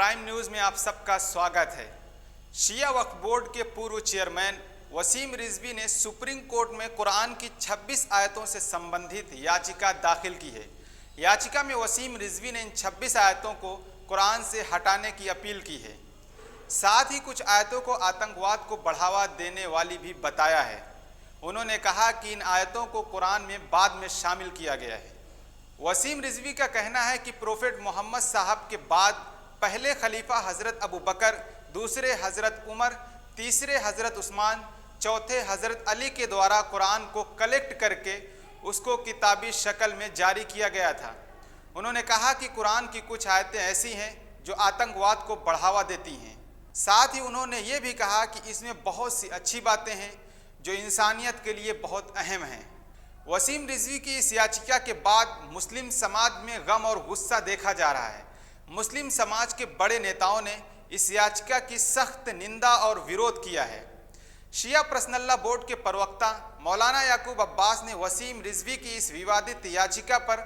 Prime news में आप सबका स्वागत है। शिया वक्फ बोर्ड के पूर्व चेयरमैन वसीम रिजवी ने सुप्रीम कोर्ट में कुरान की 26 आयतों से संबंधित याचिका दाखिल की है। याचिका में वसीम रिजवी ने इन 26 आयतों को कुरान से हटाने की अपील की है। साथ ही कुछ आयतों को आतंकवाद को बढ़ावा देने वाली भी बताया है। उन्होंने कहा कि इन आयतों को कुरान में बाद में शामिल किया गया है। वसीम रिजवी का कहना है कि प्रोफेट मोहम्मद साहब के बाद पहले खलीफा हज़रत अबू बकर, दूसरे हज़रत उमर, तीसरे हज़रत उस्मान, चौथे हज़रत अली के द्वारा कुरान को कलेक्ट करके उसको किताबी शक्ल में जारी किया गया था। उन्होंने कहा कि कुरान की कुछ आयतें ऐसी हैं जो आतंकवाद को बढ़ावा देती हैं। साथ ही उन्होंने ये भी कहा कि इसमें बहुत सी अच्छी बातें हैं जो इंसानियत के लिए बहुत अहम हैं। वसीम रिजवी की इस याचिका के बाद मुस्लिम समाज में गम और गुस्सा देखा जा रहा है। मुस्लिम समाज के बड़े नेताओं ने इस याचिका की सख्त निंदा और विरोध किया है। शिया पर्सनल बोर्ड के प्रवक्ता मौलाना याकूब अब्बास ने वसीम रिजवी की इस विवादित याचिका पर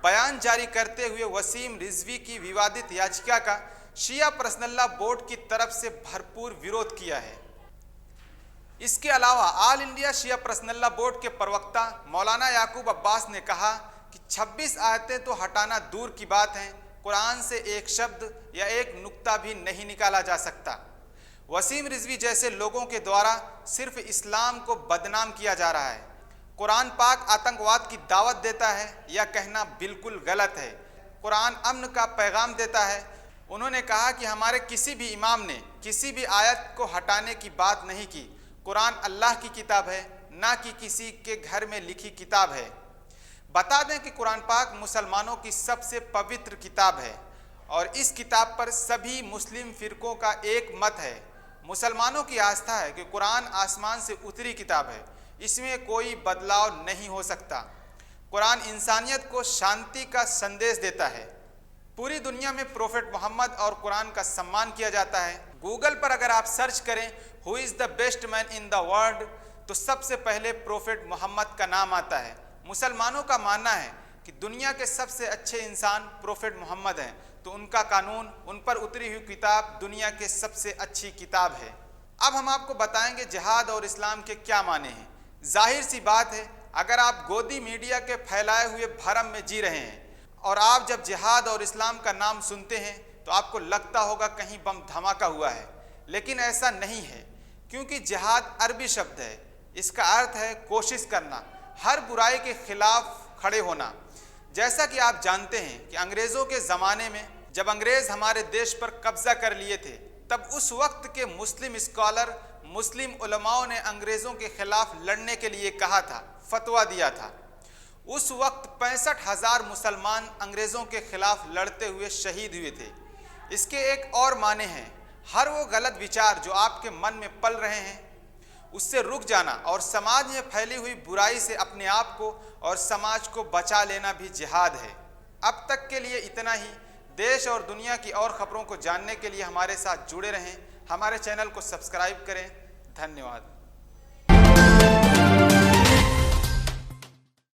बयान जारी करते हुए वसीम रिजवी की विवादित याचिका का शिया पर्सनल बोर्ड की तरफ से भरपूर विरोध किया है। इसके अलावा ऑल इंडिया शिया पर्सनल बोर्ड के प्रवक्ता मौलाना याकूब अब्बास ने कहा कि 26 आयतें तो हटाना दूर की बात हैं, कुरान से एक शब्द या एक नुक्ता भी नहीं निकाला जा सकता। वसीम रिजवी जैसे लोगों के द्वारा सिर्फ इस्लाम को बदनाम किया जा रहा है। कुरान पाक आतंकवाद की दावत देता है, यह कहना बिल्कुल गलत है। कुरान अमन का पैगाम देता है। उन्होंने कहा कि हमारे किसी भी इमाम ने किसी भी आयत को हटाने की बात नहीं की। कुरान अल्लाह की किताब है, ना कि किसी के घर में लिखी किताब है। बता दें कि कुरान पाक मुसलमानों की सबसे पवित्र किताब है और इस किताब पर सभी मुस्लिम फ़िरक़ों का एक मत है। मुसलमानों की आस्था है कि कुरान आसमान से उतरी किताब है, इसमें कोई बदलाव नहीं हो सकता। कुरान इंसानियत को शांति का संदेश देता है। पूरी दुनिया में प्रोफेट मोहम्मद और कुरान का सम्मान किया जाता है। गूगल पर अगर आप सर्च करें who is the best man in the world तो सबसे पहले प्रोफेट मोहम्मद का नाम आता है। मुसलमानों का मानना है कि दुनिया के सबसे अच्छे इंसान प्रोफेट मोहम्मद हैं, तो उनका कानून, उन पर उतरी हुई किताब दुनिया के सबसे अच्छी किताब है। अब हम आपको बताएंगे जिहाद और इस्लाम के क्या माने हैं। जाहिर सी बात है, अगर आप गोदी मीडिया के फैलाए हुए भरम में जी रहे हैं और आप जब जिहाद और इस्लाम का नाम सुनते हैं तो आपको लगता होगा कहीं बम धमाका हुआ है, लेकिन ऐसा नहीं है, क्योंकि जिहाद अरबी शब्द है। इसका अर्थ है कोशिश करना, हर बुराई के खिलाफ खड़े होना। जैसा कि आप जानते हैं कि अंग्रेज़ों के ज़माने में जब अंग्रेज़ हमारे देश पर कब्ज़ा कर लिए थे, तब उस वक्त के मुस्लिम स्कॉलर, मुस्लिम उलमाओं ने अंग्रेज़ों के ख़िलाफ़ लड़ने के लिए कहा था, फतवा दिया था। उस वक्त 65,000 मुसलमान अंग्रेज़ों के ख़िलाफ़ लड़ते हुए शहीद हुए थे। इसके एक और माने हैं, हर वो गलत विचार जो आपके मन में पल रहे हैं उससे रुक जाना और समाज में फैली हुई बुराई से अपने आप को और समाज को बचा लेना भी जिहाद है। अब तक के लिए इतना ही। देश और दुनिया की और ख़बरों को जानने के लिए हमारे साथ जुड़े रहें। हमारे चैनल को सब्सक्राइब करें। धन्यवाद।